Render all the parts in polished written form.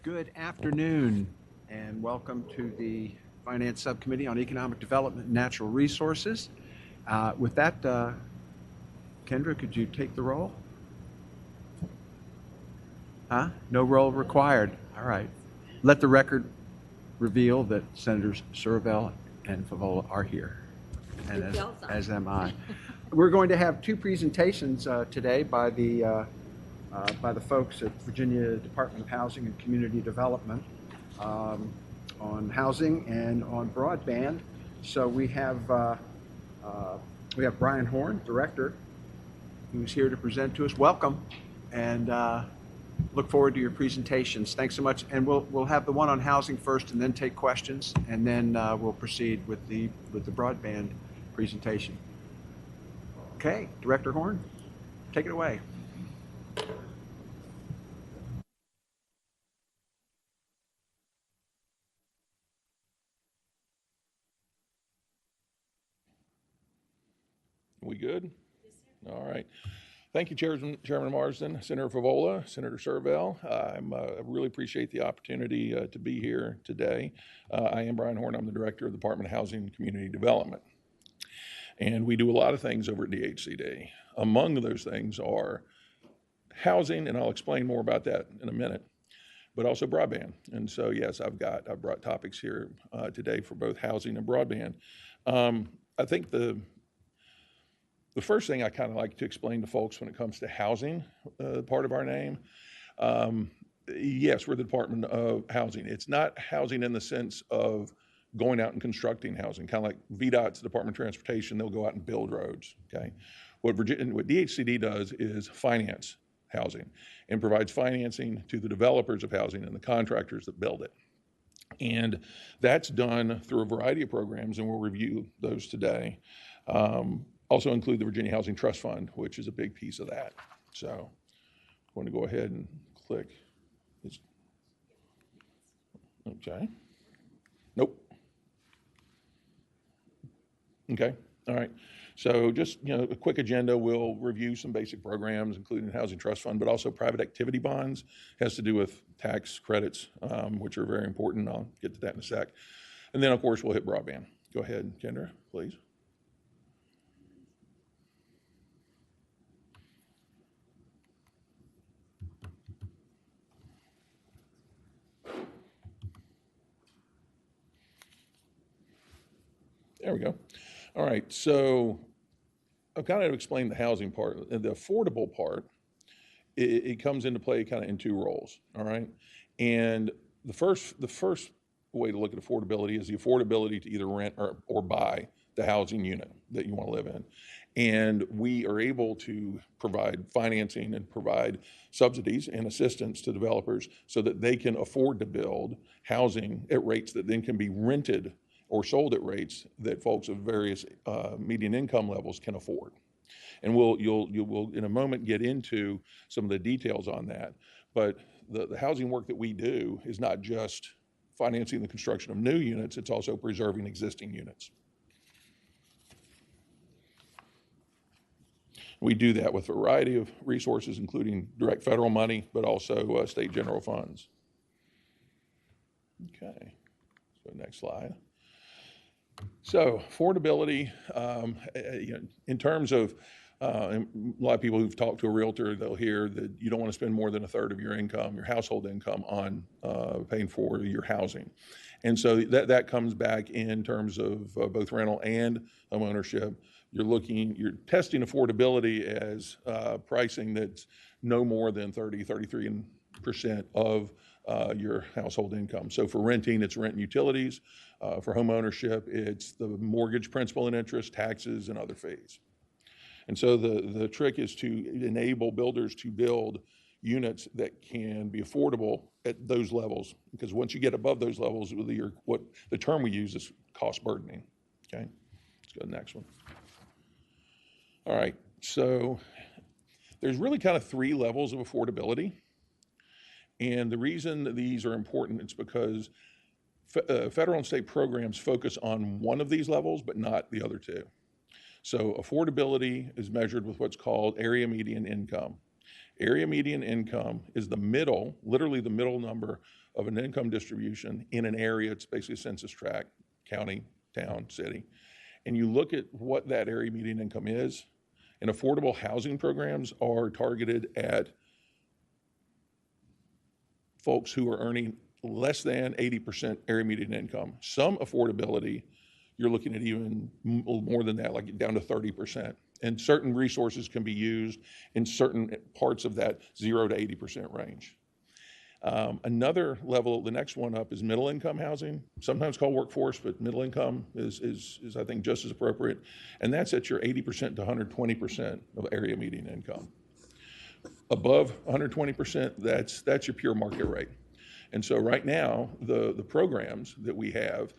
Good afternoon, and welcome to the Finance Subcommittee on Economic Development and Natural Resources. With that, Kendra, could you take the roll? Huh? No roll required. All right. Let the record reveal that Senators Survell and Favola are here, and as am I. We're going to have two presentations today by the folks at Virginia Department of Housing and Community Development on housing and on broadband. So we have Brian Horn, Director, who's here to present to us. Welcome, and look forward to your presentations. Thanks so much. And we'll have the one on housing first, and then take questions, and then we'll proceed with the broadband presentation. Okay, Director Horn, take it away. We good? Yes, sir. All right. Thank you, Chairman Marsden, Senator Favola, Senator Survell. I really appreciate the opportunity to be here today. I am Brian Horn. I'm the Director of the Department of Housing and Community Development. And we do a lot of things over at DHCD. Among those things are housing, and I'll explain more about that in a minute, but also broadband. And so, yes, I've brought topics here today for both housing and broadband. I think the first thing I kind of like to explain to folks when it comes to housing, part of our name, yes, we're the Department of Housing. It's not housing in the sense of going out and constructing housing, kind of like VDOT's Department of Transportation. They'll go out and build roads, okay? What DHCD does is finance housing and provides financing to the developers of housing and the contractors that build it. And that's done through a variety of programs, and we'll review those today. Also include the Virginia Housing Trust Fund, which is a big piece of that. So I'm going to go ahead and click. Okay. Nope. Okay. All right. So just, a quick agenda. We'll review some basic programs, including the Housing Trust Fund, but also private activity bonds. Has to do with tax credits, which are very important. I'll get to that in a sec. And then, of course, we'll hit broadband. Go ahead, Kendra, please. There we go. All right, so I've kind of explained the housing part. The affordable part, it comes into play kind of in two roles, all right? And the first way to look at affordability is the affordability to either rent or buy the housing unit that you want to live in. And we are able to provide financing and provide subsidies and assistance to developers so that they can afford to build housing at rates that then can be rented or sold at rates that folks of various median income levels can afford. And you will in a moment get into some of the details on that. But the housing work that we do is not just financing the construction of new units, it's also preserving existing units. We do that with a variety of resources, including direct federal money, but also state general funds. Okay, so next slide. So affordability, in terms of a lot of people who've talked to a realtor, they'll hear that you don't want to spend more than a third of your income, your household income, on paying for your housing. And so that comes back in terms of both rental and home ownership. You're testing affordability as pricing that's no more than 33% of your household income. So for renting, it's rent and utilities. For home ownership, it's the mortgage principal and interest, taxes, and other fees. And so the trick is to enable builders to build units that can be affordable at those levels, because once you get above those levels, what the term we use is cost burdening. Okay, let's go to the next one. All right, so there's really kind of three levels of affordability. And the reason that these are important is because federal and state programs focus on one of these levels, but not the other two. So affordability is measured with what's called area median income. Area median income is the middle, literally the middle number of an income distribution in an area. It's basically a census tract, county, town, city. And you look at what that area median income is, and affordable housing programs are targeted at folks who are earning less than 80% area median income. Some affordability, you're looking at even more than that, like down to 30%. And certain resources can be used in certain parts of that 0 to 80% range. Another level, the next one up, is middle income housing, sometimes called workforce, but middle income is I think just as appropriate. And that's at your 80% to 120% of area median income. Above 120%, that's your pure market rate. And so right now, the programs that we have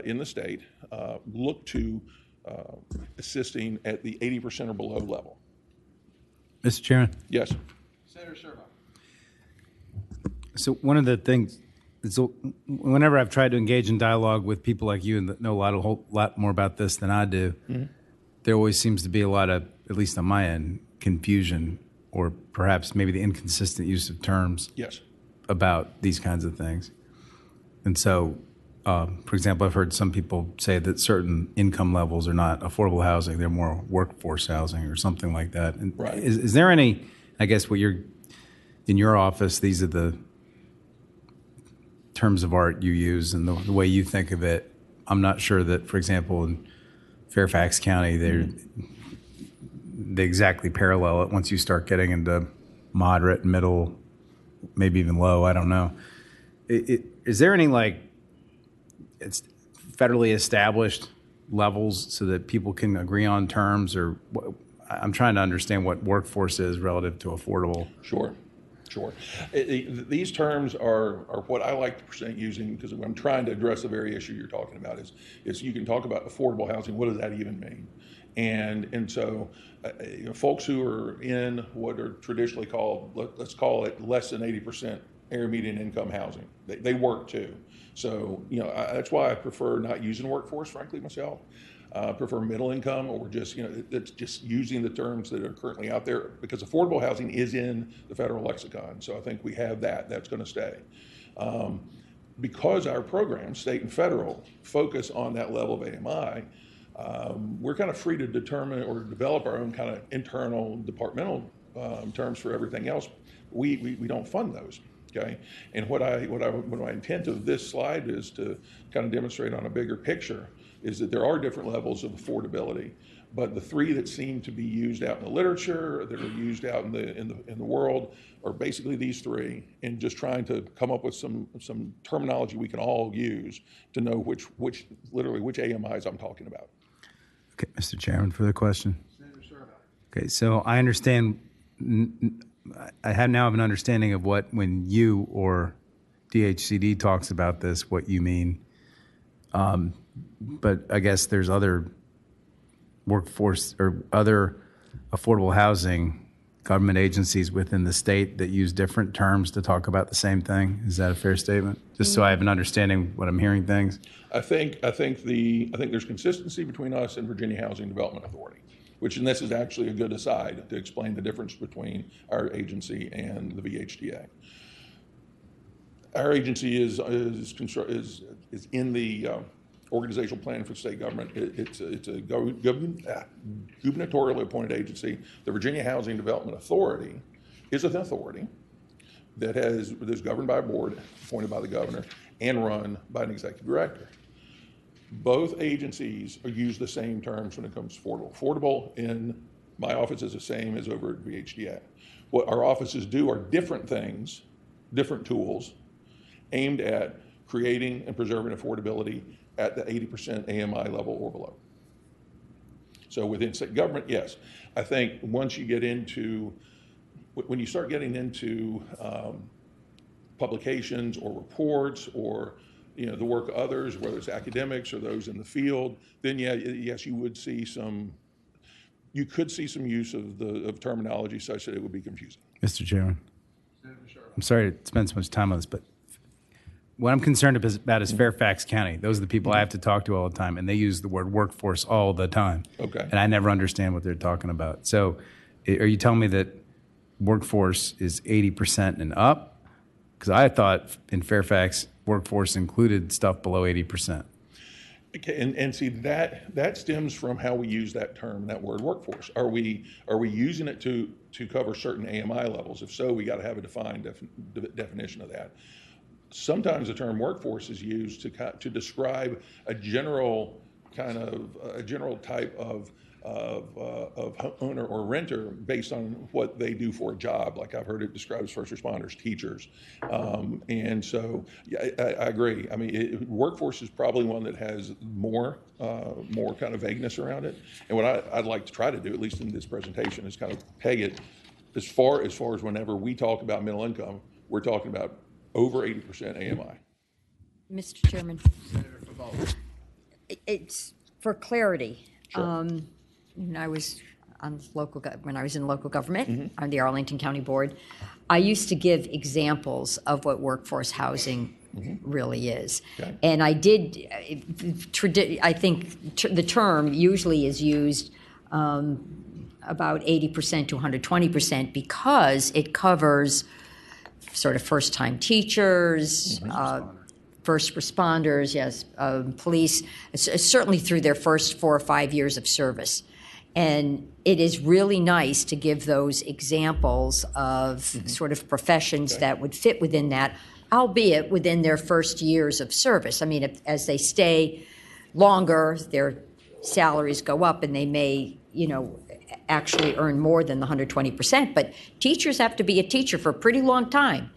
in the state look to assisting at the 80% or below level. Mr. Chairman? Yes. Senator Servo. So one of the things, whenever I've tried to engage in dialogue with people like you and that know a whole lot more about this than I do, there always seems to be a lot of, at least on my end, confusion or perhaps maybe the inconsistent use of terms Yes. about these kinds of things. And so, for example, I've heard some people say that certain income levels are not affordable housing, they're more workforce housing or something like that. And Right. Is there any, I guess what you're, in your office, these are the terms of art you use and the way you think of it. I'm not sure that, for example, in Fairfax County, they exactly parallel it once you start getting into moderate, middle, maybe even low, I don't know. Is there any it's federally established levels so that people can agree on terms, or I'm trying to understand what workforce is relative to affordable. Sure. These terms are what I like to present using, because I'm trying to address the very issue you're talking about is you can talk about affordable housing. What does that even mean? And so folks who are in what are traditionally called, let's call it less than 80% area median income housing, they work too. So, that's why I prefer not using workforce, frankly, myself. Prefer middle income, or just, it's just using the terms that are currently out there, because affordable housing is in the federal lexicon. So I think we have that's going to stay. Because our programs, state and federal, focus on that level of AMI, we're kind of free to determine or develop our own kind of internal departmental terms for everything else. We don't fund those. Okay, and what my intent of this slide is to kind of demonstrate on a bigger picture is that there are different levels of affordability, but the three that seem to be used out in the literature, that are used out in the world, are basically these three, and just trying to come up with some terminology we can all use to know which AMIs I'm talking about. Okay, Mr. Chairman, for the question. Senator Servo. Okay, so I understand. I now have an understanding of when you or DHCD talks about this, what you mean. But I guess there's other workforce or other affordable housing government agencies within the state that use different terms to talk about the same thing. Is that a fair statement? Just so I have an understanding what I'm hearing things. I think there's consistency between us and Virginia Housing Development Authority, and this is actually a good aside to explain the difference between our agency and the VHDA. Our agency is in the organizational plan for state government. It's a gubernatorially appointed agency. The Virginia Housing Development Authority is an authority that is governed by a board appointed by the governor and run by an executive director. Both agencies use the same terms when it comes to affordable. Affordable in my office is the same as over at VHDA. What our offices do are different things, different tools, aimed at creating and preserving affordability at the 80% AMI level or below. So within state government, yes. I think once you get into, when you start getting into publications or reports or the work of others, whether it's academics or those in the field, then yes, you could see some use of terminology such that it would be confusing. Mr. Chairman, I'm sorry to spend so much time on this, but what I'm concerned about is Fairfax County. Those are the people I have to talk to all the time, and they use the word workforce all the time. Okay. And I never understand what they're talking about. So are you telling me that workforce is 80% and up? Because I thought in Fairfax, workforce included stuff below 80%. Okay, and see that stems from how we use that term, that word workforce. Are we using it to cover certain AMI levels? If so, we got to have a defined definition of that. Sometimes the term workforce is used to describe a general type of owner or renter based on what they do for a job. Like I've heard it described as first responders, teachers. And so, yeah, I agree. I mean, workforce is probably one that has more kind of vagueness around it. And what I'd like to try to do, at least in this presentation, is kind of peg it as far as whenever we talk about middle income, we're talking about over 80% AMI. Mr. Chairman, it's for clarity. Sure. When I was in local government on the Arlington County Board, I used to give examples of what workforce housing really is. Okay. And I did, I think the term usually is used about 80% to 120% because it covers sort of first-time teachers, first responders, yes, police, certainly through their first 4 or 5 years of service. And it is really nice to give those examples of sort of professions that would fit within that, albeit within their first years of service. I mean, as they stay longer, their salaries go up and they may, actually earn more than the 120%. But teachers have to be a teacher for a pretty long time.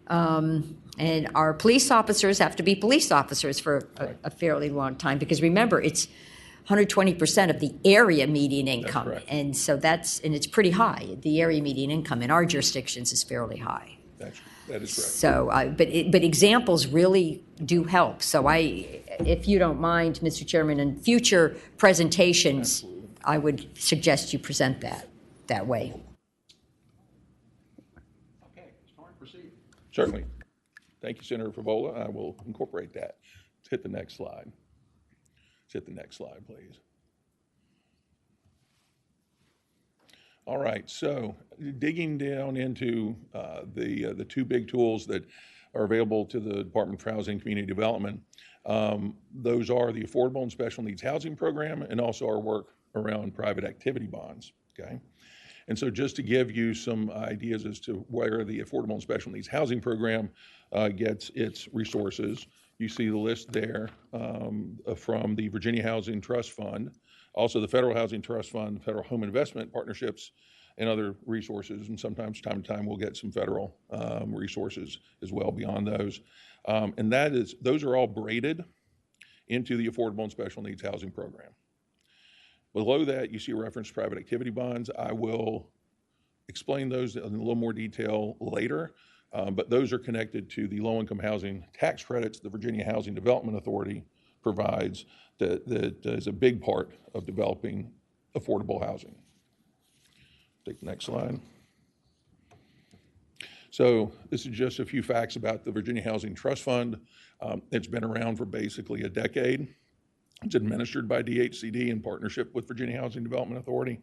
And our police officers have to be police officers for a fairly long time, because remember, it's 120% of the area median income. And so and it's pretty high. The area median income in our jurisdictions is fairly high. That is correct. So, but examples really do help. So if you don't mind, Mr. Chairman, in future presentations, absolutely, I would suggest you present that way. Okay, Storm, proceed. Certainly. Thank you, Senator Favola. I will incorporate that. Let's hit the next slide. Hit the next slide, please. All right, so digging down into the two big tools that are available to the Department of Housing and Community Development, those are the Affordable and Special Needs Housing Program and also our work around private activity bonds, okay? And so just to give you some ideas as to where the Affordable and Special Needs Housing Program gets its resources, you see the list there from the Virginia Housing Trust Fund, also the Federal Housing Trust Fund, Federal Home Investment Partnerships, and other resources. And sometimes time to time we'll get some federal resources as well beyond those. And those are all braided into the Affordable and Special Needs Housing Program. Below that, you see a reference to private activity bonds. I will explain those in a little more detail later. But those are connected to the low-income housing tax credits the Virginia Housing Development Authority provides that is a big part of developing affordable housing. Take the next slide. So this is just a few facts about the Virginia Housing Trust Fund. It's been around for basically a decade. It's administered by DHCD in partnership with Virginia Housing Development Authority.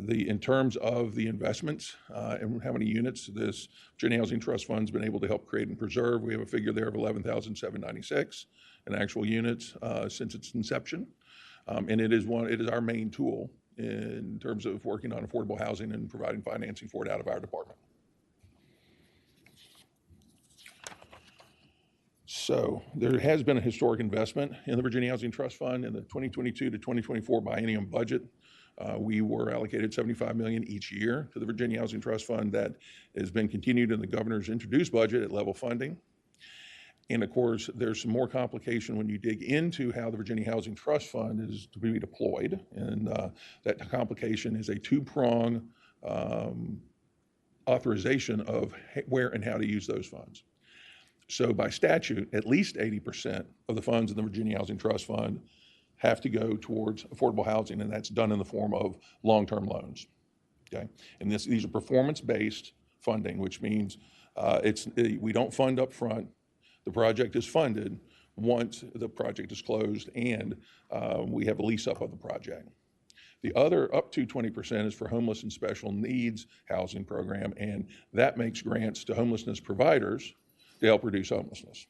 In terms of the investments and how many units this Virginia Housing Trust Fund's been able to help create and preserve, we have a figure there of 11,796 in actual units since its inception. And it is our main tool in terms of working on affordable housing and providing financing for it out of our department. So there has been a historic investment in the Virginia Housing Trust Fund in the 2022 to 2024 biennium budget. We were allocated $75 million each year to the Virginia Housing Trust Fund. That has been continued in the governor's introduced budget at level funding. And of course, there's some more complication when you dig into how the Virginia Housing Trust Fund is to be deployed. And that complication is a two-prong authorization of where and how to use those funds. So by statute, at least 80% of the funds in the Virginia Housing Trust Fund have to go towards affordable housing, and that's done in the form of long-term loans, okay? And these are performance-based funding, which means we don't fund up front. The project is funded once the project is closed and we have a lease-up of the project. The other up to 20% is for homeless and special needs housing program, and that makes grants to homelessness providers to help reduce homelessness.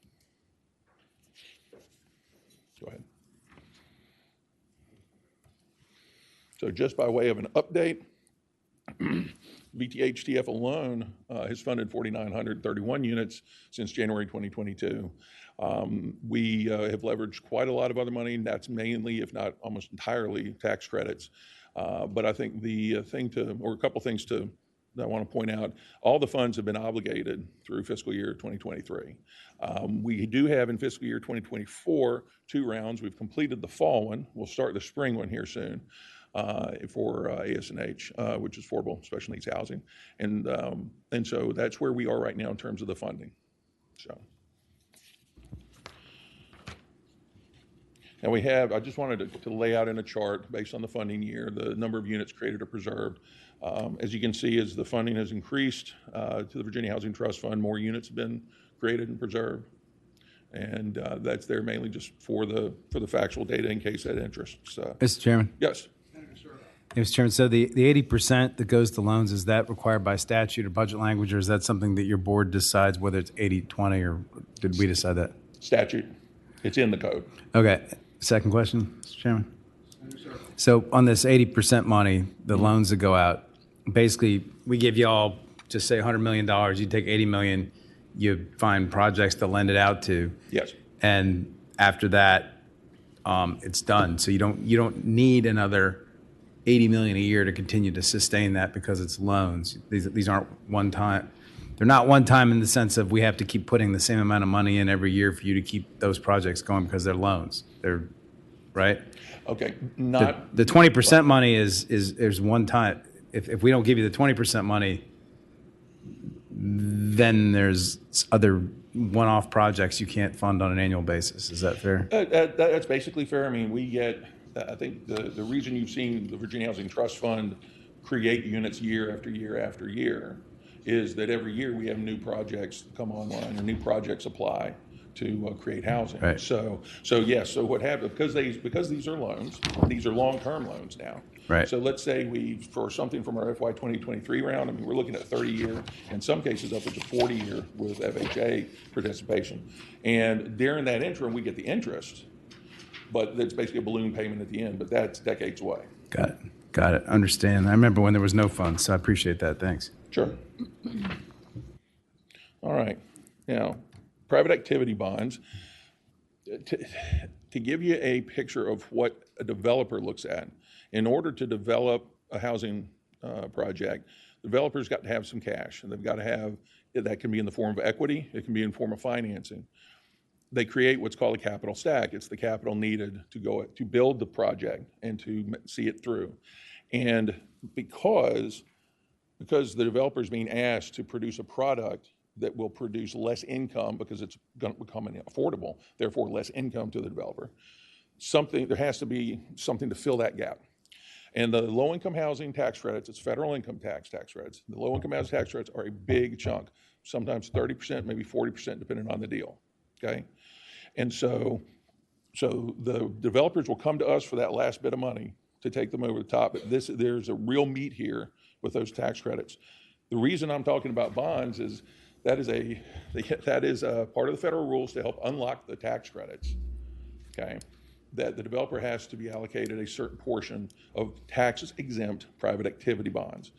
Go ahead. So just by way of an update, VTHTF alone has funded 4,931 units since January 2022. We have leveraged quite a lot of other money, and that's mainly, if not almost entirely, tax credits. But I think the or a couple things that I want to point out, all the funds have been obligated through fiscal year 2023. We do have in fiscal year 2024 2 rounds. We've completed the fall one. We'll start the spring one here soon. For AS&H, which is affordable special needs housing. And so that's where we are right now in terms of the funding. So now I just wanted to lay out in a chart based on the funding year, the number of units created or preserved. As you can see, as the funding has increased to the Virginia Housing Trust Fund, more units have been created and preserved. And that's there mainly just for the factual data in case that interests. Mr. Chairman. Yes. Mr. Chairman, so the 80% that goes to loans, is that required by statute or budget language, or is that something that your board decides whether it's 80-20, or did we decide that? Statute. It's in the code. Okay. Second question, Mr. Chairman. So on this 80% money, the loans that go out, basically we give you all, just say $100 million, you take 80 million, you find projects to lend it out to. Yes. And after that, it's done. So you don't need another 80 million a year to continue to sustain that because it's loans. These aren't one time. They're not one time in the sense of we have to keep putting the same amount of money in every year for you to keep those projects going because they're loans. They're right. Okay. The 20% money is one time. If we don't give you the 20% money, then there's other one-off projects you can't fund on an annual basis. Is that fair? That's basically fair. I mean, we get. I think the reason you've seen the Virginia Housing Trust Fund create units year after year after year is that every year we have new projects come online or new projects apply to create housing. Right. So yes. So what happens because these are loans, these are long-term loans now. Right. So let's say for something from our FY 2023 round, I mean, we're looking at 30-year, in some cases upwards of 40-year with FHA participation. And during that interim, we get the interest. But it's basically a balloon payment at the end, but that's decades away. Got it. Understand. I remember when there was no funds, so I appreciate that. Thanks. Sure. All right. Now, private activity bonds. To give you a picture of what a developer looks at, in order to develop a housing project, developers got to have some cash, and they've got to have, that can be in the form of equity, it can be in the form of financing. They create what's called a capital stack. It's the capital needed to build the project and to see it through. And because the developer is being asked to produce a product that will produce less income because it's going to become affordable, therefore less income to the developer, there has to be something to fill that gap. And the low-income housing tax credits, it's federal income tax credits. The low-income housing tax credits are a big chunk, sometimes 30%, maybe 40%, depending on the deal. Okay. And so the developers will come to us for that last bit of money to take them over the top. But there's a real meat here with those tax credits. The reason I'm talking about bonds is that is a part of the federal rules to help unlock the tax credits. Okay. That the developer has to be allocated a certain portion of tax exempt private activity bonds.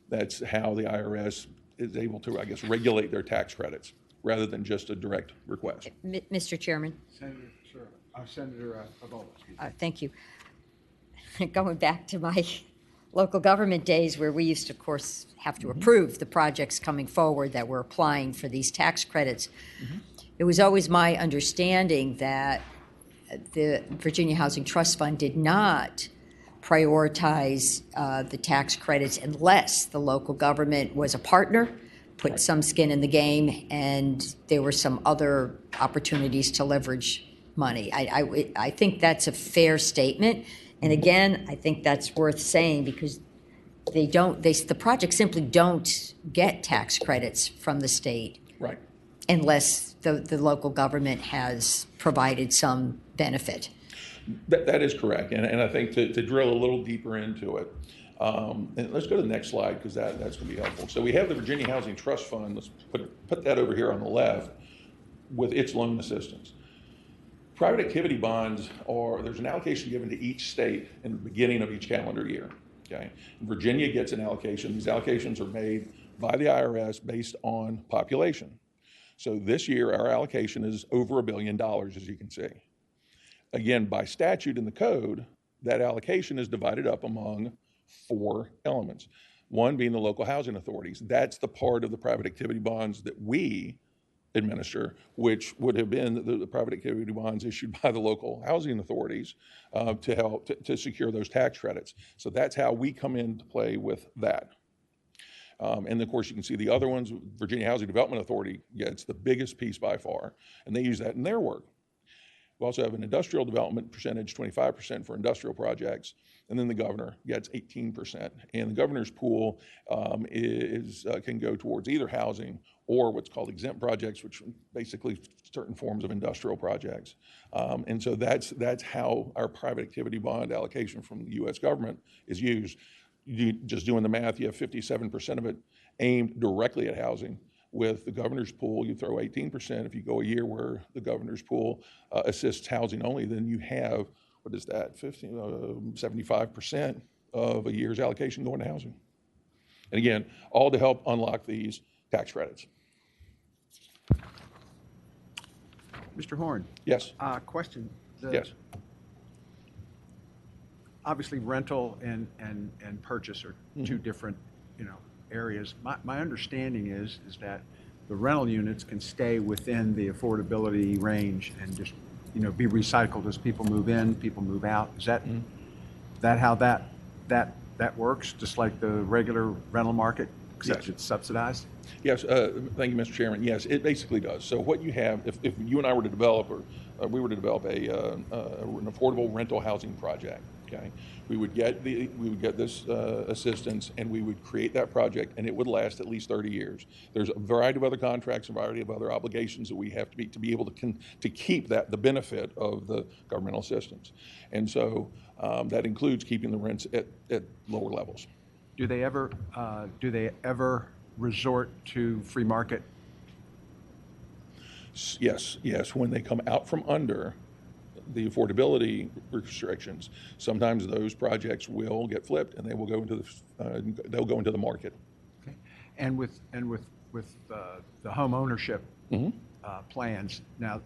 That's how the IRS is able to, I guess, regulate their tax credits, rather than just a direct request. Mr. Chairman. Senator Favola. Thank you. Going back to my local government days where we used to, of course, have to approve the projects coming forward that were applying for these tax credits. It was always my understanding that the Virginia Housing Trust Fund did not prioritize the tax credits unless the local government was a partner, put some skin in the game, and there were some other opportunities to leverage money. I think that's a fair statement. And again, I think that's worth saying because the projects simply don't get tax credits from the state. Right. Unless the local government has provided some benefit. That is correct, and I think to drill a little deeper into it, and let's go to the next slide because that's going to be helpful. So we have the Virginia Housing Trust Fund. Let's put that over here on the left with its loan assistance. Private activity bonds there's an allocation given to each state in the beginning of each calendar year. Okay, Virginia gets an allocation. These allocations are made by the IRS based on population. So this year our allocation is over $1 billion, as you can see. Again, by statute in the code, that allocation is divided up among 4 elements. One being the local housing authorities. That's the part of the private activity bonds that we administer, which would have been the private activity bonds issued by the local housing authorities to help to secure those tax credits. So that's how we come into play with that. And of course, you can see the other ones. Virginia Housing Development Authority gets the biggest piece by far, and they use that in their work. We also have an industrial development percentage, 25% for industrial projects, and then the governor gets 18%. And the governor's pool can go towards either housing or what's called exempt projects, which basically certain forms of industrial projects. And so that's how our private activity bond allocation from the U.S. government is used. Just doing the math, you have 57% of it aimed directly at housing. With the governor's pool, you throw 18%. If you go a year where the governor's pool assists housing only, then you have, what is that, 75% of a year's allocation going to housing. And again, all to help unlock these tax credits. Mr. Horn? Yes. Question. Yes. Obviously, rental and purchase are two different, areas. My understanding is that the rental units can stay within the affordability range and just, be recycled as people move in, people move out. Is that how that works? Just like the regular rental market, except Yes. it's subsidized? Yes, thank you, Mr. Chairman. Yes, it basically does. So what you have, if you and I were to develop, or we were to develop an affordable rental housing project, okay, we would get this assistance, and we would create that project, and it would last at least 30 years. There's a variety of other contracts, a variety of other obligations that we have to be able to keep the benefit of the governmental assistance, and so that includes keeping the rents at lower levels. Do they ever resort to free market? Yes, when they come out from under the affordability restrictions, sometimes those projects will get flipped and they will go into the market. Okay. And with the home ownership plans now,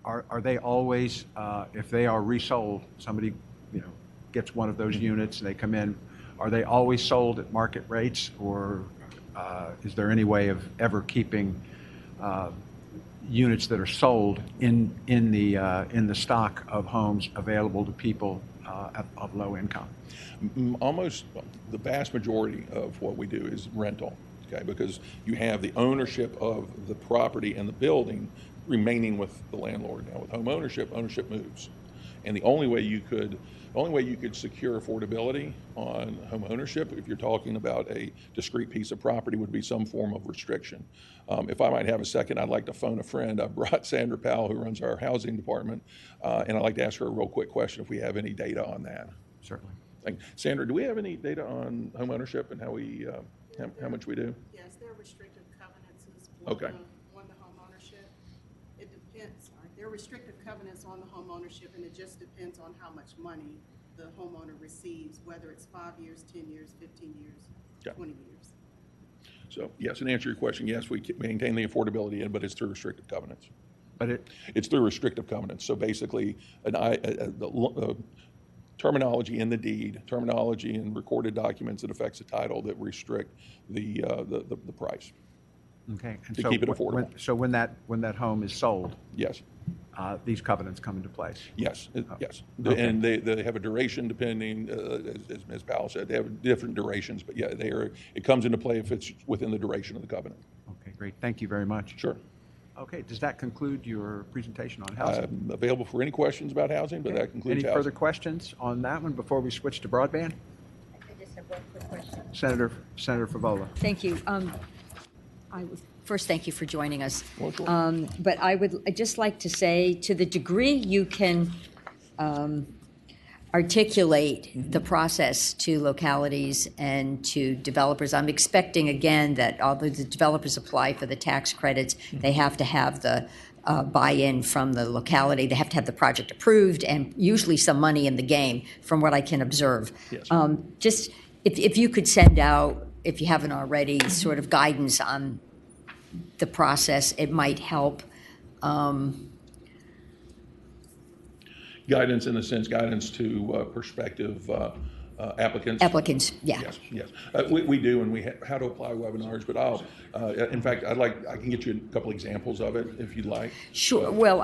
are they always, if they are resold, somebody gets one of those units and they come in, are they always sold at market rates, or is there any way of ever keeping units that are sold in the stock of homes available to people of low income? Almost the vast majority of what we do is rental, okay, because you have the ownership of the property and the building remaining with the landlord. Now with home ownership moves, and the only way you could secure affordability on home ownership, if you're talking about a discrete piece of property, would be some form of restriction. If I might have a second, I'd like to phone a friend. I brought Sandra Powell, who runs our housing department, and I'd like to ask her a real quick question if we have any data on that. Certainly. Sandra, do we have any data on home ownership and how much we do? Yes, there are restrictive covenants Okay. on the home ownership. It depends. There are restrictive covenants on the home ownership, and it just depends on how much money the homeowner receives, whether it's 5 years, 10 years, 15 years, Yeah. 20 years. So yes, and answer your question, yes, we maintain the affordability, but it's through restrictive covenants. But It's through restrictive covenants. So basically, the terminology in the deed, terminology in recorded documents that affects the title that restrict the price. okay. And To keep it affordable. So when that home is sold, Yes, these covenants come into place. yes, yes. Okay. And they have a duration depending, as Ms. Powell said, they have different durations, but yeah, it comes into play if it's within the duration of the covenant. Okay, great. Thank you very much. Sure. Okay, does that conclude your presentation on housing? I'm available for any questions about housing, but that concludes Any housing. further questions on that one before we switch to broadband? I just have one quick question. Senator Favola. Thank you. First, thank you for joining us. Well, sure. But I'd just like to say, to the degree you can articulate the process to localities and to developers. I'm expecting, again, that although the developers apply for the tax credits, they have to have the buy-in from the locality. They have to have the project approved and usually some money in the game, from what I can observe. Yes. Just if you could send out, if you haven't already, sort of guidance on the process, it might help. Guidance in the sense, guidance to prospective applicants. Applicants, yeah. Yes, yes. We do, and we have how to apply webinars, but in fact, I can get you a couple examples of it if you'd like. Sure. Well,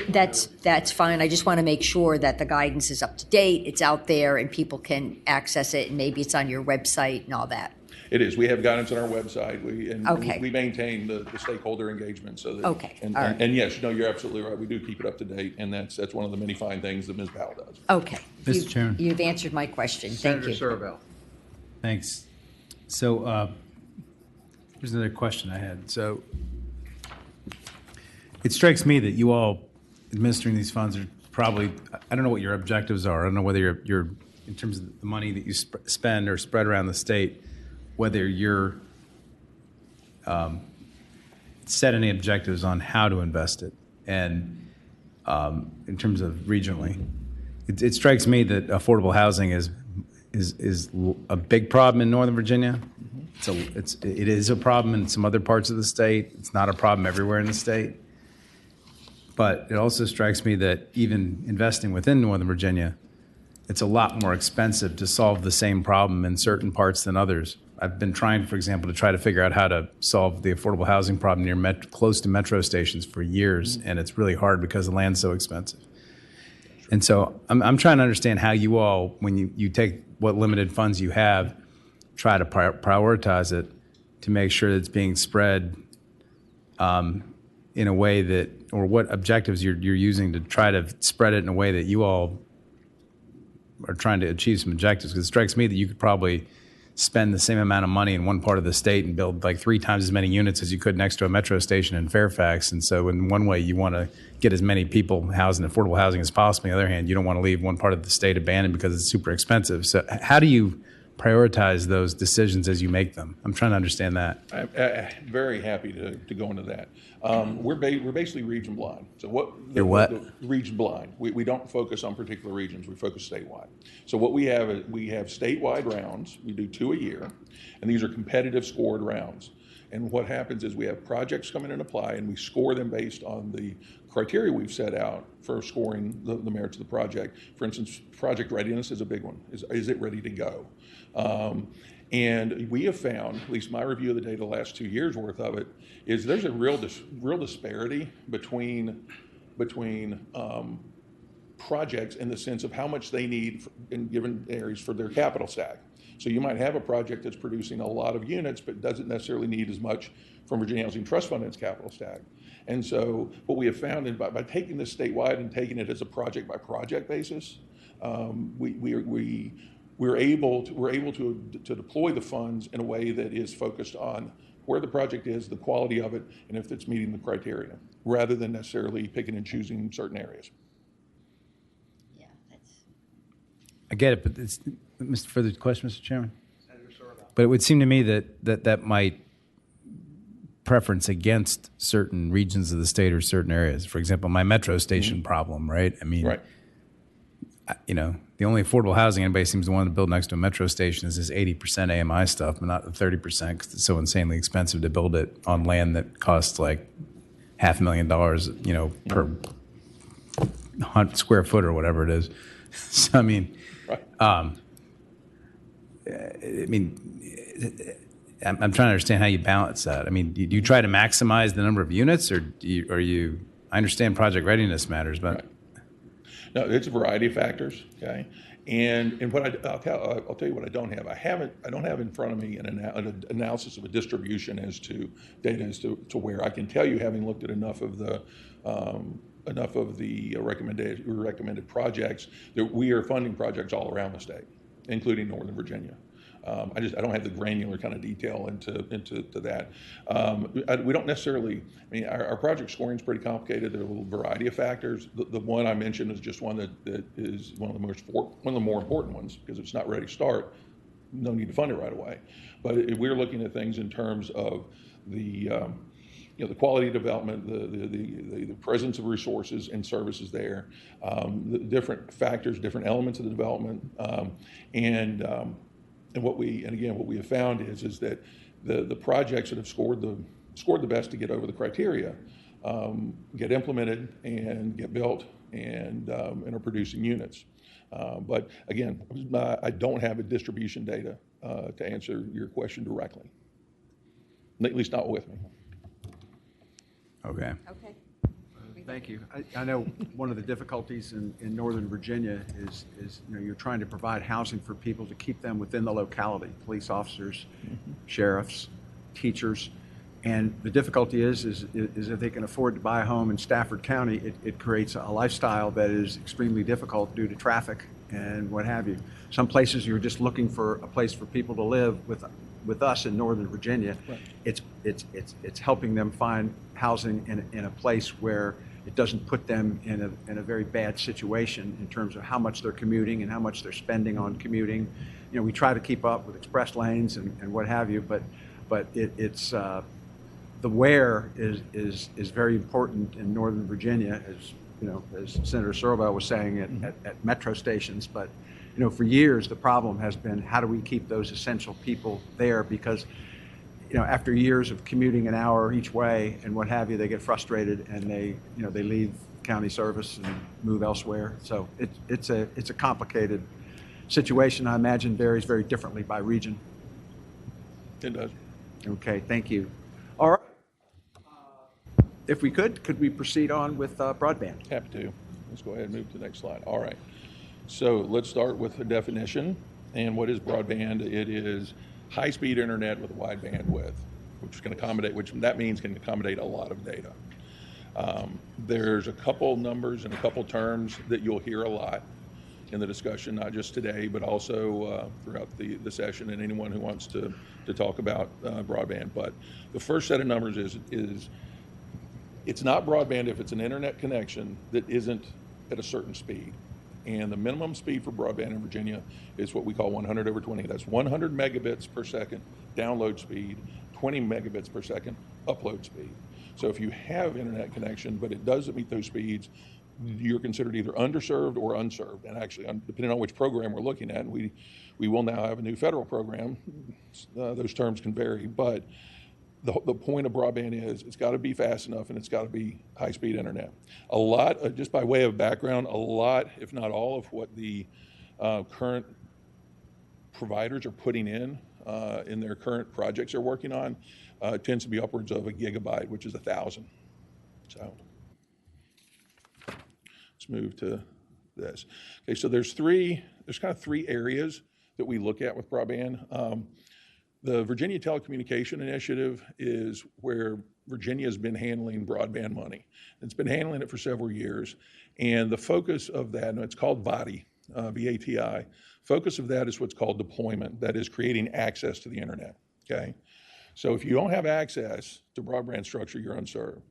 that's fine. I just want to make sure that the guidance is up to date, it's out there, and people can access it, and maybe it's on your website and all that. It is. We have guidance on our website. Okay. We maintain the stakeholder engagement so that. Okay. And, All right. and yes, no, you're absolutely right. We do keep it up to date, and that's one of the many fine things that Ms. Powell does. Okay. Mr. Chairman. You've answered my question. Thank Senator you. Surville. Thanks. So here's another question I had. So it strikes me that you all administering these funds are probably, I don't know what your objectives are. I don't know whether you're in terms of the money that you spend or spread around the state, whether you're set any objectives on how to invest it, and in terms of regionally. It strikes me that affordable housing is a big problem in Northern Virginia. It is a problem in some other parts of the state. It's not a problem everywhere in the state. But it also strikes me that even investing within Northern Virginia, it's a lot more expensive to solve the same problem in certain parts than others. I've been trying, for example, to try to figure out how to solve the affordable housing problem near close to metro stations for years, and it's really hard because the land's so expensive. And so I'm trying to understand how you all, when you take what limited funds you have, try to prioritize it to make sure that it's being spread in a way that, or what objectives you're using to try to spread it in a way that you all are trying to achieve some objectives. Because it strikes me that you could probably spend the same amount of money in one part of the state and build like 3 times as many units as you could next to a metro station in Fairfax. And so in one way, you want to get as many people housed in affordable housing as possible. On the other hand, you don't want to leave one part of the state abandoned because it's super expensive. So how do you prioritize those decisions as you make them? I'm trying to understand that. I'm very happy to go into that. We're basically region blind. So You're what? Region blind. We don't focus on particular regions. We focus statewide. So what we have is we have statewide rounds. We do 2 a year, and these are competitive scored rounds. And what happens is we have projects come in and apply, and we score them based on the criteria we've set out for scoring the merits of the project. For instance, project readiness is a big one. Is it ready to go? And we have found, at least my review of the data the last 2 years worth of it, is there's a real disparity between projects in the sense of how much they need in given areas for their capital stack. So you might have a project that's producing a lot of units, but doesn't necessarily need as much from Virginia Housing Trust Fund in its capital stack. And so what we have found is by taking this statewide and taking it as a project by project basis, we're able to deploy the funds in a way that is focused on where the project is, the quality of it, and if it's meeting the criteria, rather than necessarily picking and choosing certain areas. Yeah, that's. I get it, but it's, further question, Mr. Chairman? But it would seem to me that might preference against certain regions of the state or certain areas. For example, my metro station problem, right? I mean, Right. You know, the only affordable housing anybody seems to want to build next to a metro station is this 80% AMI stuff, but not the 30% because it's so insanely expensive to build it on land that costs like $500,000, you know, per square foot or whatever it is. So, I mean, Right. I'm trying to understand how you balance that. I mean, do you try to maximize the number of units, or are you? I understand project readiness matters, but Right. No, it's a variety of factors. Okay, and what I'll tell you what I don't have. I don't have in front of me an analysis of a distribution as to data as to where I can tell you, having looked at enough of the recommended projects, that we are funding projects all around the state, including Northern Virginia. I don't have the granular kind of detail into that. We don't necessarily, I mean, our project scoring is pretty complicated. There are a little variety of factors. The one I mentioned is just one that is one of the more important ones, because if it's not ready to start, no need to fund it right away. But if we're looking at things in terms of the the quality of development, the presence of resources and services there, the different factors, different elements of the development, and what we have found is that the projects that have scored the best to get over the criteria get implemented and get built and are producing units. But again, I don't have a distribution data to answer your question directly, at least not with me. Okay. Okay. Thank you. I know one of the difficulties in Northern Virginia is you're trying to provide housing for people to keep them within the locality, police officers, sheriffs, teachers. And the difficulty is if they can afford to buy a home in Stafford County, it creates a lifestyle that is extremely difficult due to traffic and what have you. Some places you're just looking for a place for people to live. With us in Northern Virginia, Right. It's helping them find housing in a place where it doesn't put them in a very bad situation in terms of how much they're commuting and how much they're spending on commuting. We try to keep up with express lanes and what have you, but it's the where is very important in Northern Virginia, as Senator Searle was saying at metro stations. But for years the problem has been, how do we keep those essential people there? Because after years of commuting an hour each way and what have you, they get frustrated and they leave county service and move elsewhere. So it's a complicated situation. I imagine varies very differently by region. It does. Okay, thank you. All right. If we could we proceed on with broadband? Happy to. Let's go ahead and move to the next slide. All right. So let's start with the definition. And what is broadband? It is high-speed internet with a wide bandwidth, which that means can accommodate a lot of data. There's a couple numbers and a couple terms that you'll hear a lot in the discussion, not just today, but also throughout the session, and anyone who wants to talk about broadband. But the first set of numbers is it's not broadband if it's an internet connection that isn't at a certain speed. And the minimum speed for broadband in Virginia is what we call 100 over 20. That's 100 megabits per second download speed, 20 megabits per second upload speed. So if you have internet connection, but it doesn't meet those speeds, you're considered either underserved or unserved. And actually, depending on which program we're looking at, and we will now have a new federal program, those terms can vary. But the point of broadband is it's got to be fast enough and it's got to be high-speed internet. A lot, just by way of background, a lot, if not all, of what the current providers are putting in their current projects they're working on tends to be upwards of a gigabyte, which is 1,000. So let's move to this. Okay, so there's kind of three areas that we look at with broadband. The Virginia Telecommunication Initiative is where Virginia has been handling broadband money. It's been handling it for several years. And the focus of that, and it's called VATI, V-A-T-I, focus of that is what's called deployment, that is creating access to the internet, okay? So if you don't have access to broadband structure, you're unserved.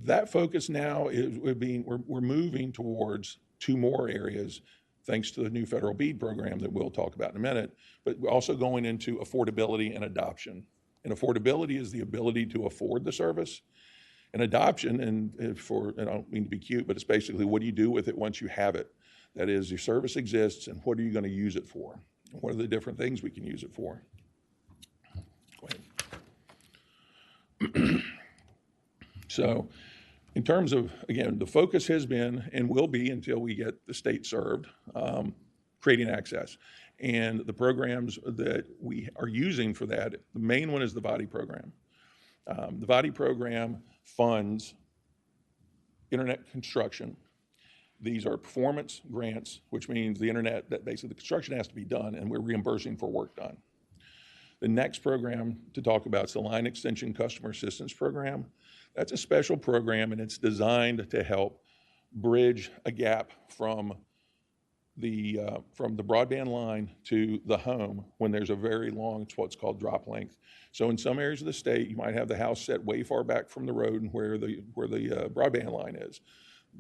That focus now is we're moving towards two more areas, thanks to the new federal BEAD program that we'll talk about in a minute, but we're also going into affordability and adoption. And affordability is the ability to afford the service. And adoption, and I don't mean to be cute, but it's basically what do you do with it once you have it? That is, your service exists, and what are you going to use it for? What are the different things we can use it for? Go ahead. So, in terms of, again, the focus has been and will be until we get the state served, creating access. And the programs that we are using for that, the main one is the VATI program. The VATI program funds internet construction. These are performance grants, which means the internet, that basically the construction has to be done and we're reimbursing for work done. The next program to talk about is the Line Extension Customer Assistance Program. That's a special program and it's designed to help bridge a gap from from the broadband line to the home when there's a very long, it's what's called drop length. So in some areas of the state, you might have the house set way far back from the road and where the broadband line is.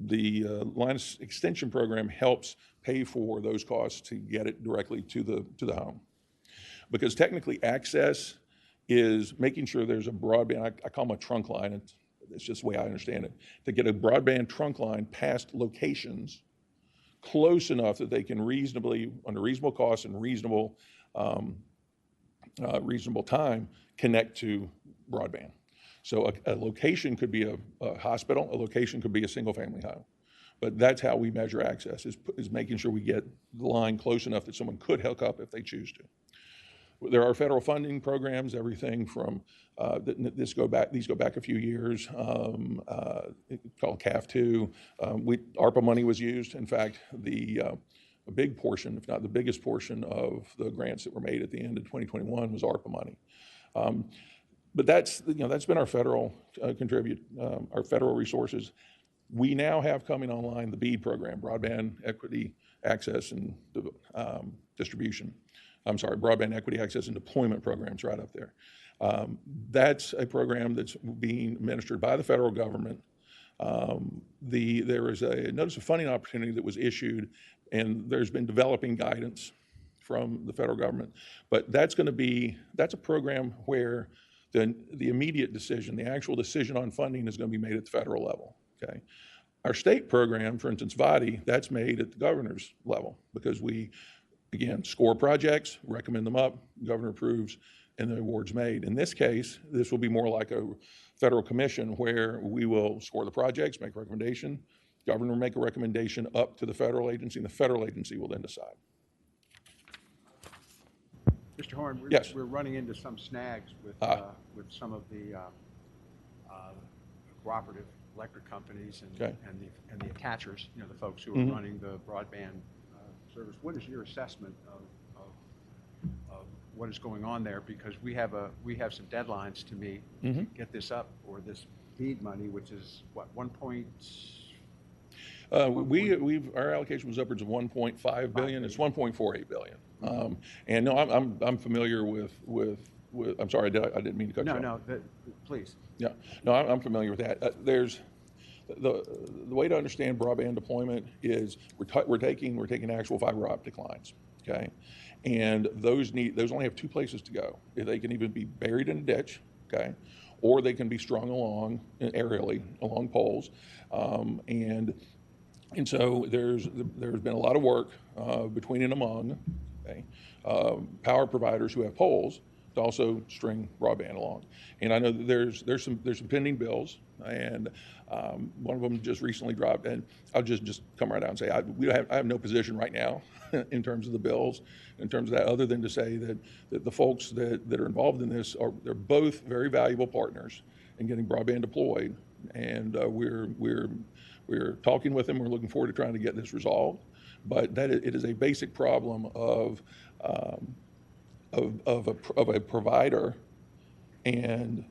The line extension program helps pay for those costs to get it directly to the home. Because technically access is making sure there's a broadband, I call them a trunk line, it's just the way I understand it, to get a broadband trunk line past locations close enough that they can reasonably, under reasonable costs and reasonable time, connect to broadband. So a location could be a hospital, a location could be a single family home. But that's how we measure access, is making sure we get the line close enough that someone could hook up if they choose to. There are federal funding programs, everything from, these go back a few years, called CAF2. ARPA money was used. In fact, a big portion, if not the biggest portion of the grants that were made at the end of 2021 was ARPA money. But that's been our federal our federal resources. We now have coming online the BEAD program, Broadband Equity Access and Distribution. I'm sorry, Broadband Equity Access and Deployment programs right up there. That's a program that's being administered by the federal government. There is a notice of funding opportunity that was issued, and there's been developing guidance from the federal government. But that's a program where the immediate decision, the actual decision on funding is going to be made at the federal level, okay? Our state program, for instance, VADI, that's made at the governor's level because we, again, score projects, recommend them up, governor approves, and the award's made. In this case, this will be more like a federal commission where we will score the projects, make a recommendation, governor will make a recommendation up to the federal agency, and the federal agency will then decide. Mr. Horn, Yes. We're running into some snags with some of the cooperative electric companies and the attachers, the folks who are running the broadband service. What is your assessment of what is going on there? Because we have some deadlines to meet to get this up, or this BEAD money, which is what, 1 point. Our allocation was upwards of 1.5 billion. It's 1.48 billion. And no, I'm familiar with. I'm sorry, I didn't mean to cut you off. No, please. Yeah, no, I'm familiar with that. There's the way to understand broadband deployment is we're taking actual fiber optic lines, okay, and those only have two places to go. They can even be buried in a ditch, okay, or they can be strung along aerially along poles, and so there's been a lot of work between and among power providers who have poles to also string broadband along. And I know that there's some pending bills, and one of them just recently dropped. And I'll just come right out and say I have no position right now in terms of the bills, in terms of that, other than to say that the folks that are involved in this they're both very valuable partners in getting broadband deployed, and we're talking with them. We're looking forward to trying to get this resolved. But it is a basic problem of a provider and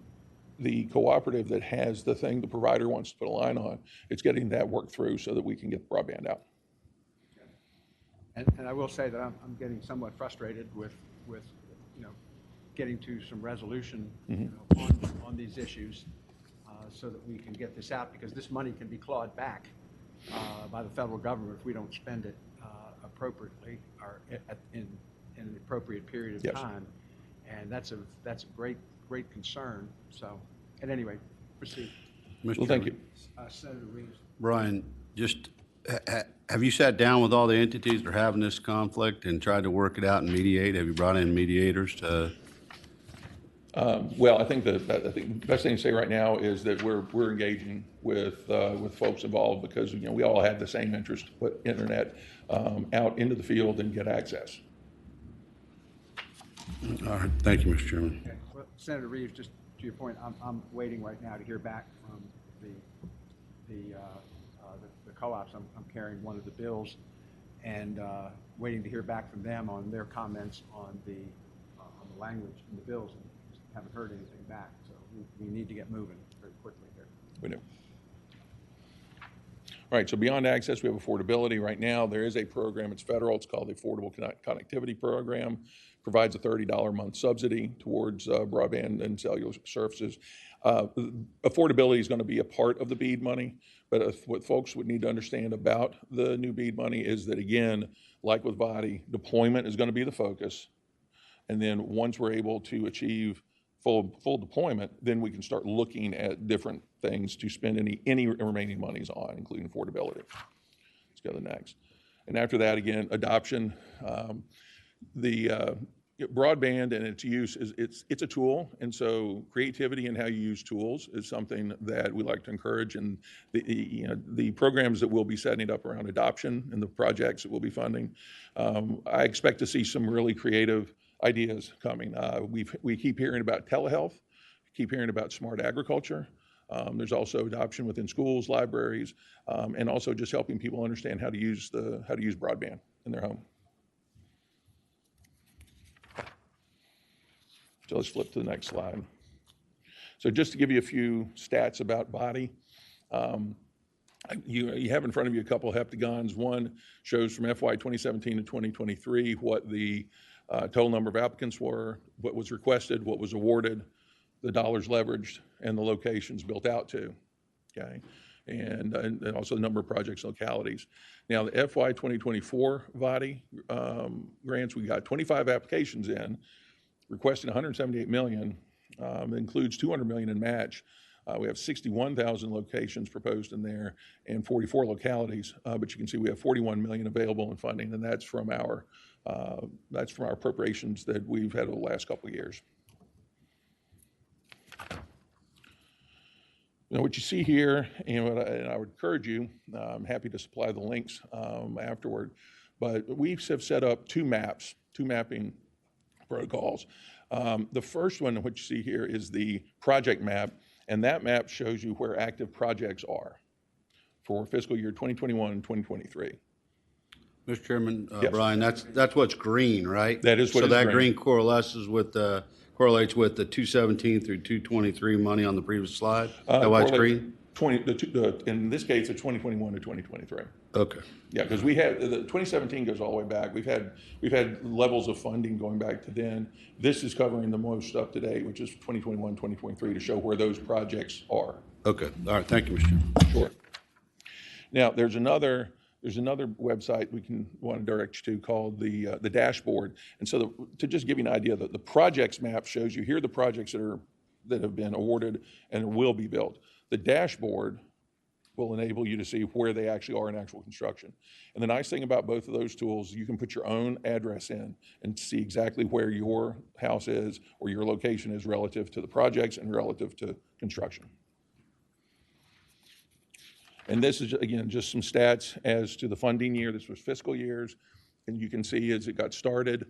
the cooperative that has the thing the provider wants to put a line on. It's getting that worked through so that we can get the broadband out. And I will say that I'm getting somewhat frustrated with getting to some resolution on these issues so that we can get this out, because this money can be clawed back by the federal government if we don't spend it appropriately or in an appropriate period of time. And that's a great concern. So at any rate, proceed. Mr. Well, thank you. Senator Reeves. Brian, just have you sat down with all the entities that are having this conflict and tried to work it out and mediate? Have you brought in mediators to? Well, I think the best thing to say right now is that we're engaging with folks involved, because we all have the same interest to put internet out into the field and get access. All right, thank you, Mr. Chairman. Okay. Well, Senator Reeves, just to your point, I'm waiting right now to hear back from the co-ops. I'm carrying one of the bills, and waiting to hear back from them on their comments on the language in the bills. And just haven't heard anything back, so we need to get moving very quickly here. We do. All right, so beyond access, we have affordability. Right now, there is a program, it's federal, it's called the Affordable Connectivity Program. Provides a $30 a month subsidy towards broadband and cellular services. Affordability is going to be a part of the BEAD money, but what folks would need to understand about the new BEAD money is that, again, like with VODI, deployment is going to be the focus. And then once we're able to achieve full deployment, then we can start looking at different things to spend any remaining monies on, including affordability. Let's go to the next. And after that, again, adoption. Broadband and its use it's a tool, and so creativity in how you use tools is something that we like to encourage. And the programs that we'll be setting up around adoption and the projects that we'll be funding, I expect to see some really creative ideas coming. We keep hearing about telehealth, keep hearing about smart agriculture. There's also adoption within schools, libraries, and also just helping people understand how to use broadband in their home. So let's flip to the next slide. So just to give you a few stats about VODI, you have in front of you a couple of heptagons. One shows from FY 2017 to 2023 what the total number of applicants were, what was requested, what was awarded, the dollars leveraged, and the locations built out to, okay? And also the number of projects and localities. Now, the FY 2024 VODI grants, we got 25 applications in, requesting 178 million, includes 200 million in match. We have 61,000 locations proposed in there and 44 localities, but you can see we have 41 million available in funding, and that's from our appropriations that we've had over the last couple of years. Now, what you see here, and I would encourage you, I'm happy to supply the links afterward, but we have set up two mapping protocols. The first one, which you see here, is the project map, and that map shows you where active projects are for fiscal year 2021 and 2023. Mr. Chairman, Yes. Brian, that's what's green, right? That is what so is that green. green correlates with the 217 through 223 money on the previous slide. That why it's green? In this case, it's 2021 to 2023. Okay. Yeah, because we had the 2017 goes all the way back. We've had levels of funding going back to then. This is covering the most up to date, which is 2021, 2023, to show where those projects are. Okay. All right. Thank you, Mr. Chairman. Sure. Now, there's another website we want to direct you to called the dashboard. And so to just give you an idea, the projects map shows you here are the projects that have been awarded and will be built. The dashboard will enable you to see where they actually are in actual construction. And the nice thing about both of those tools, you can put your own address in and see exactly where your house is or your location is relative to the projects and relative to construction. And this is, again, just some stats as to the funding year. This was fiscal years. And you can see as it got started,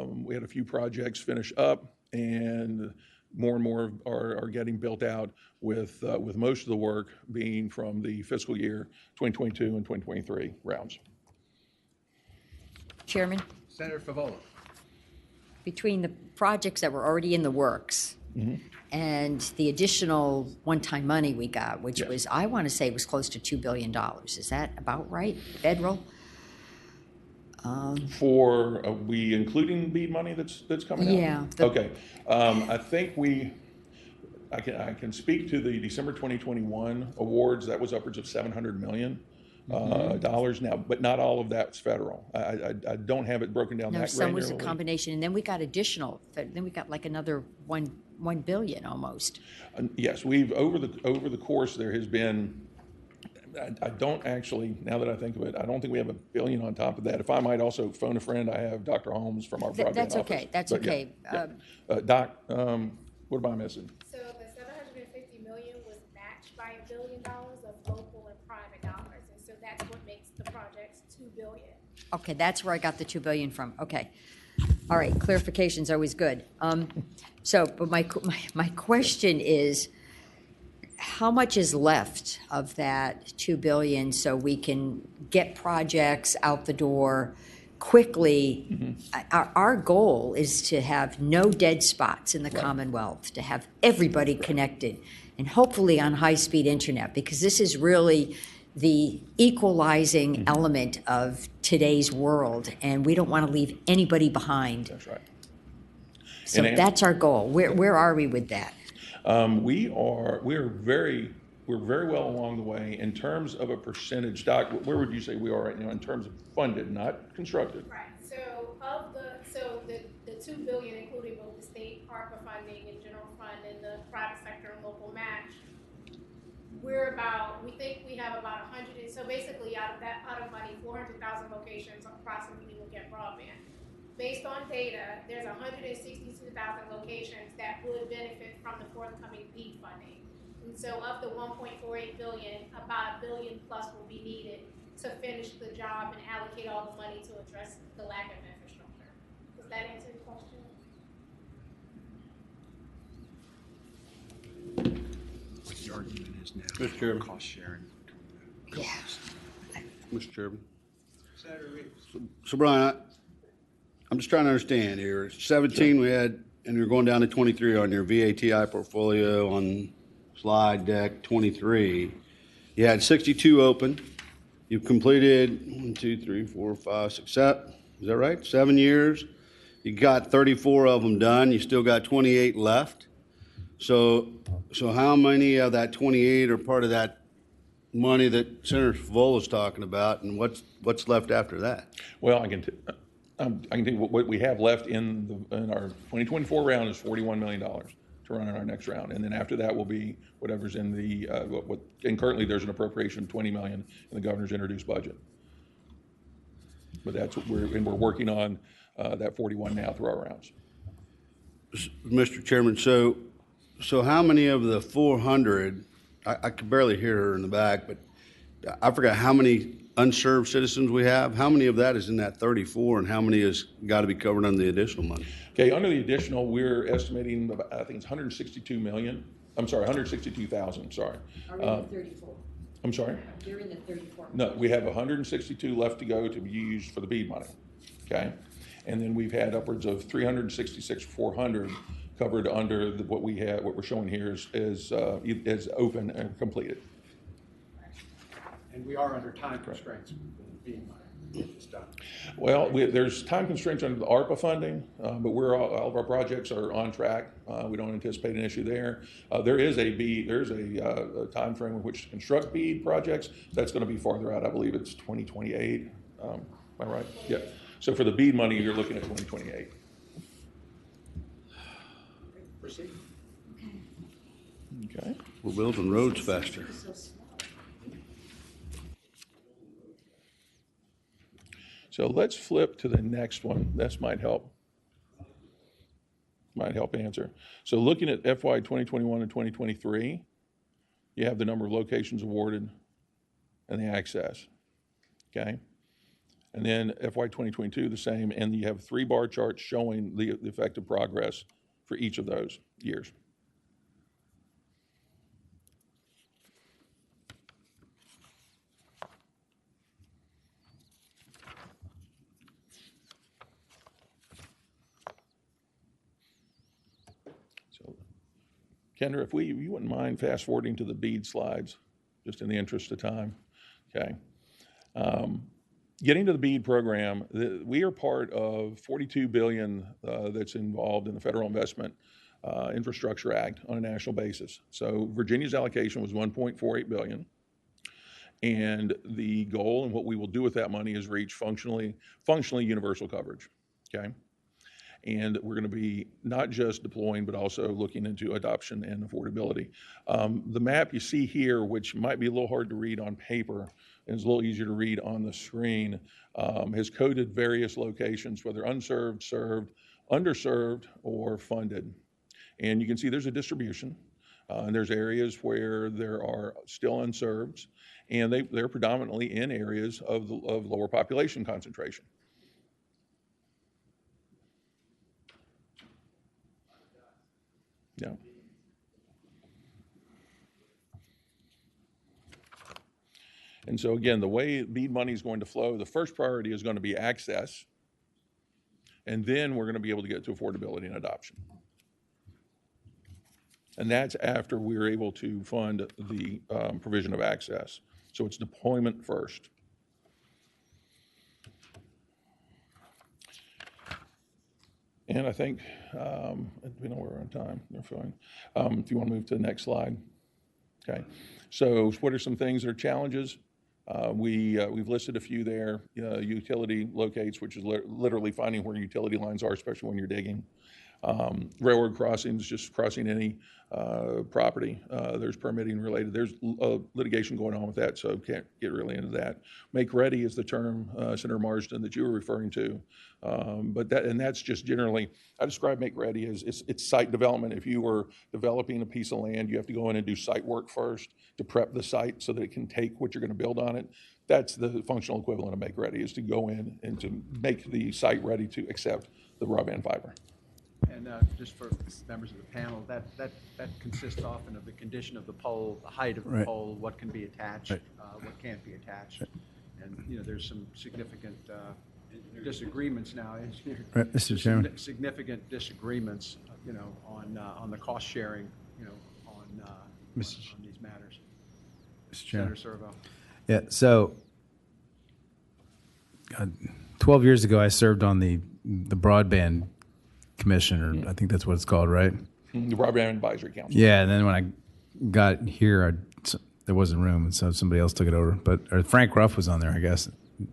we had a few projects finish up, and more and more are getting built out with most of the work being from the fiscal year 2022 and 2023 rounds. Chairman, Senator Favola. between the projects that were already in the works and the additional one-time money we got, which Yes. was, I want to say, was close to $2 billion. Is that about right? Federal? For are we including BEAD money that's coming out? Yeah. Okay. I think I can speak to the December 2021 awards. That was upwards of $700 million dollars now, but not all of that's federal. I don't have it broken down No, that some was a granularly. combination, and then we got additional. Then we got like another $1 billion almost. Yes, we've over the course there has been. I don't actually, now that I think of it, I don't think we have $1 billion on top of that. If I might also phone a friend, I have Dr. Holmes from our broadband That's office. okay. That's But yeah, okay. yeah. Doc, what am I missing? So the $750 million was matched by $1 billion of local and private dollars, and so that's what makes the projects $2 billion. Okay, that's where I got the $2 billion from. Okay. All right, clarification's always good. But my question is, how much is left of that $2 billion so we can get projects out the door quickly? Our goal is to have no dead spots in the Commonwealth, to have everybody connected, and hopefully on high-speed internet, because this is really the equalizing element of today's world, and we don't want to leave anybody behind. That's right. So And that's our goal. Where are we with that? We're very well along the way in terms of a percentage. Doc, where would you say we are right now in terms of funded, not constructed? Right, so the 2 billion, including both the state ARPA funding and general fund and the private sector and local match, we think we have about 100, so basically out of money, 400,000 locations approximately will get broadband. Based on data, there's 162,000 locations that would benefit from the forthcoming BEAD funding. And so of the 1.48 billion, about $1 billion plus will be needed to finish the job and allocate all the money to address the lack of infrastructure. Does that answer your question? What the argument is now. Mr. Chairman. Cost sharing. Yeah. Mr. Chairman. Senator Reeves. So Brian, I'm just trying to understand here. 17 we had, and you're going down to 23 on your VATI portfolio on slide deck 23. You had 62 open. You've completed 1, 2, 3, 4, 5, 6, 7. Is that right? 7 years. You got 34 of them done. You still got 28 left. So how many of that 28 are part of that money that Senator Favola is talking about, and what's left after that? Well, I can tell you what we have left in our 2024 round is $41 million to run in our next round, and then after that will be whatever's in the and currently there's an appropriation of $20 million in the governor's introduced budget. But that's what we're working on that 41 now through our rounds. Mr. Chairman, so how many of the 400, I could barely hear her in the back, but I forgot how many unserved citizens we have. How many of that is in that 34, and how many has got to be covered under the additional money? Okay, under the additional, we're estimating about, I think it's 162 million. I'm sorry, 162,000. Sorry. Are we in the 34? I'm sorry. You're in the 34. No, we have 162 left to go to be used for the BEAD money. Okay, and then we've had upwards of 366,400 covered under what we're showing here is open and completed. And we are under time constraints being it's done. Well, there's time constraints under the ARPA funding, but all of our projects are on track. We don't anticipate an issue there. There is a time frame in which to construct BEAD projects. That's going to be farther out. I believe it's 2028. Am I right? Yeah. So for the BEAD money, you're looking at 2028. Proceed. Okay. We're building roads faster. So let's flip to the next one. This might help answer. So looking at FY 2021 and 2023, you have the number of locations awarded and the access, okay? And then FY 2022, the same, and you have 3 bar charts showing the effective progress for each of those years. So, Kendra, if you wouldn't mind fast forwarding to the BEAD slides, just in the interest of time, okay? Getting to the BEAD program, we are part of $42 billion that's involved in the Federal Investment Infrastructure Act on a national basis. So Virginia's allocation was $1.48 billion. And the goal and what we will do with that money is reach functionally universal coverage, okay? And we're going to be not just deploying, but also looking into adoption and affordability. The map you see here, which might be a little hard to read on paper, and is a little easier to read on the screen, has coded various locations, whether unserved, served, underserved, or funded. And you can see there's a distribution. And there's areas where there are still unserved, and they're predominantly in areas of lower population concentration. Yeah. And so again, the way BEAD money is going to flow, the first priority is going to be access, and then we're going to be able to get to affordability and adoption. And that's after we're able to fund the provision of access. So it's deployment first. And I think, we know we're on time, they're fine. If you want to move to the next slide. Okay, so what are some things that are challenges? We've listed a few there. Utility locates, which is literally finding where utility lines are, especially when you're digging. Railroad crossings, just crossing any property. There's permitting related. There's litigation going on with that, so can't get really into that. Make ready is the term, Senator Marsden, that you were referring to. But that's just generally, I describe make ready as it's site development. If you were developing a piece of land, you have to go in and do site work first to prep the site so that it can take what you're going to build on it. That's the functional equivalent of make ready, is to go in and to make the site ready to accept the broadband fiber. And just for members of the panel, that consists often of the condition of the pole, the height of the pole, what can be attached, what can't be attached. And, there's some significant disagreements now. Mr. Chairman. Significant disagreements, on the cost sharing, on these matters. Mr. Chairman. Senator Servo. Yeah, so 12 years ago, I served on the broadband commission, or I think that's what it's called, right? The Broadband Advisory Council. Yeah, and then when I got here, there wasn't room, and so somebody else took it over. Or Frank Ruff was on there, I guess,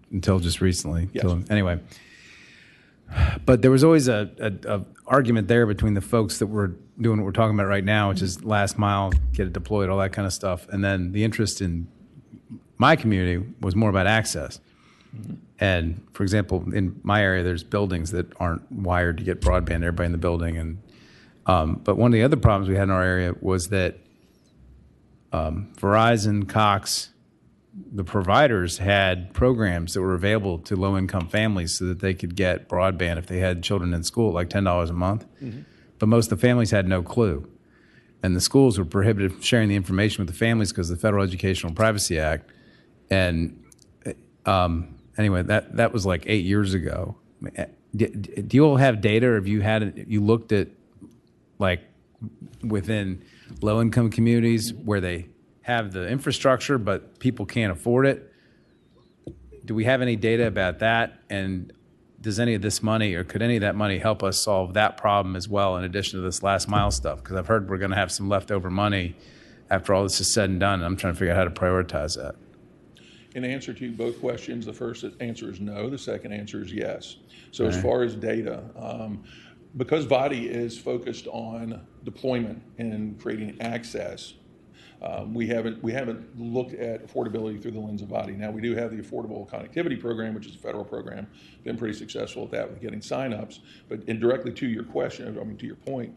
until just recently. Yes. Anyway, but there was always a argument there between the folks that were doing what we're talking about right now, which is last mile, get it deployed, all that kind of stuff, and then the interest in my community was more about access. And for example, in my area, there's buildings that aren't wired to get broadband, everybody in the building. And but one of the other problems we had in our area was that Verizon, Cox, the providers had programs that were available to low-income families so that they could get broadband if they had children in school, like $10 a month. But most of the families had no clue. And the schools were prohibited from sharing the information with the families because of the Federal Educational Privacy Act. And anyway, that was like 8 years ago. Do you all have data, or have you looked at, like, within low-income communities where they have the infrastructure but people can't afford it? Do we have any data about that? And does any of this money, or could any of that money help us solve that problem as well, in addition to this last mile stuff? Because I've heard we're going to have some leftover money after all this is said and done, and I'm trying to figure out how to prioritize that. In answer to both questions, the first answer is no. The second answer is yes. So as far as data, because VADI is focused on deployment and creating access, we haven't looked at affordability through the lens of VADI. Now, we do have the Affordable Connectivity Program, which is a federal program. Been pretty successful at that with getting signups. But indirectly to your question, to your point,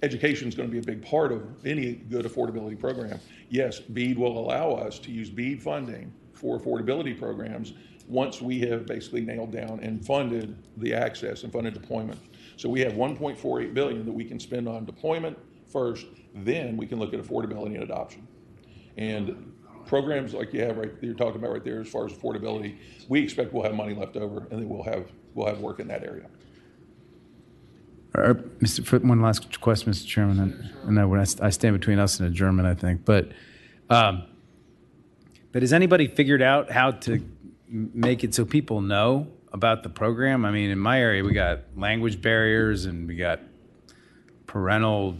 education is going to be a big part of any good affordability program. Yes, BEAD will allow us to use BEAD funding for affordability programs once we have basically nailed down and funded the access and funded deployment. So we have $1.48 billion that we can spend on deployment first, then we can look at affordability and adoption. And programs like you're talking about right there, as far as affordability, we expect we'll have money left over, and then we'll have work in that area. One last question, Mr. Chairman. I stand between us and adjournment, I think. But has anybody figured out how to make it so people know about the program? I mean, in my area, we got language barriers, and we got parental,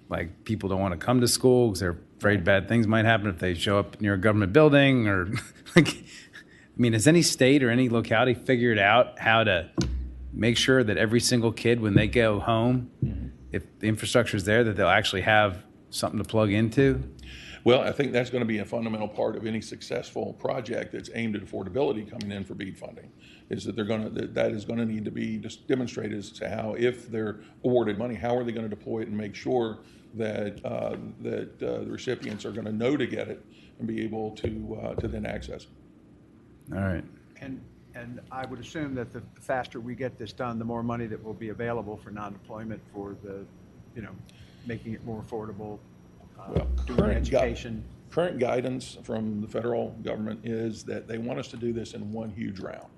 like, people don't want to come to school because they're afraid bad things might happen if they show up near a government building, or like, I mean, has any state or any locality figured out how to make sure that every single kid, when they go home, if the infrastructure is there, that they'll actually have something to plug into? Well, I think that's going to be a fundamental part of any successful project that's aimed at affordability coming in for BEAD funding, is that that is going to need to be just demonstrated as to how, if they're awarded money, how are they going to deploy it and make sure that the recipients are going to know to get it and be able to then access it. All right. And I would assume that the faster we get this done, the more money that will be available for non-deployment, for the, making it more affordable, doing education. Current guidance from the federal government is that they want us to do this in one huge round.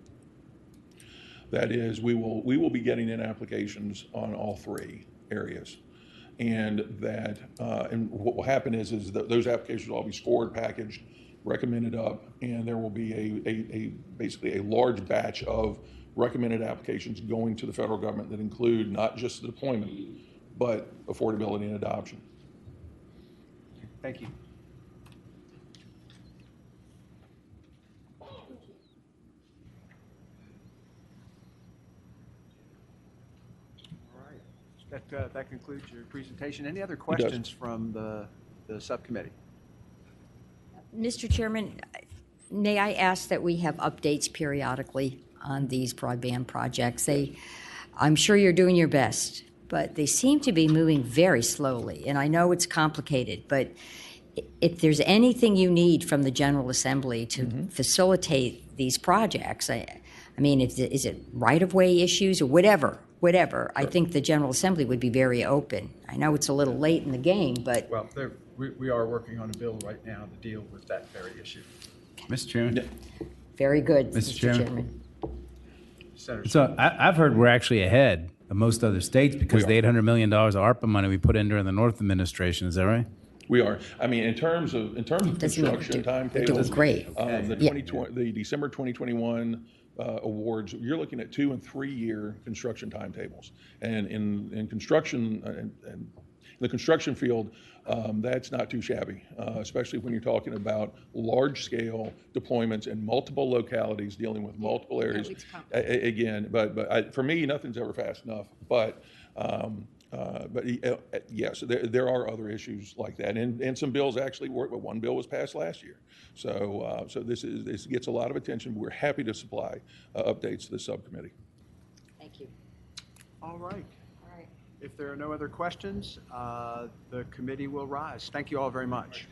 That is, we will be getting in applications on all three areas. and that and what will happen is that those applications will all be scored, packaged, recommended up, and there will be basically a large batch of recommended applications going to the federal government that include not just the deployment, but affordability and adoption. Thank you. All right. That concludes your presentation. Any other questions from the subcommittee? Mr. Chairman, may I ask that we have updates periodically on these broadband projects? I'm sure you're doing your best, but they seem to be moving very slowly, and I know it's complicated, but if there's anything you need from the General Assembly to facilitate these projects, I mean, is it right-of-way issues or whatever, I think the General Assembly would be very open. I know it's a little late in the game, but... Well, we are working on a bill right now to deal with that very issue. Mr. Chairman? Very good, Mr. Mr. Chairman. Chairman. Senator. So I've heard we're actually ahead of most other states because the $800 million of ARPA money we put in during the North administration. Is that right? We are. I mean, in terms of construction timetables, great. The December 2021 awards, you're looking at 2 and 3 year construction timetables, and in construction and the construction field, that's not too shabby, especially when you're talking about large-scale deployments in multiple localities dealing with multiple areas. Again, but for me, nothing's ever fast enough. But yes, there are other issues like that, and some bills actually work. But one bill was passed last year, so this gets a lot of attention. We're happy to supply updates to the subcommittee. Thank you. All right. If there are no other questions, the committee will rise. Thank you all very much.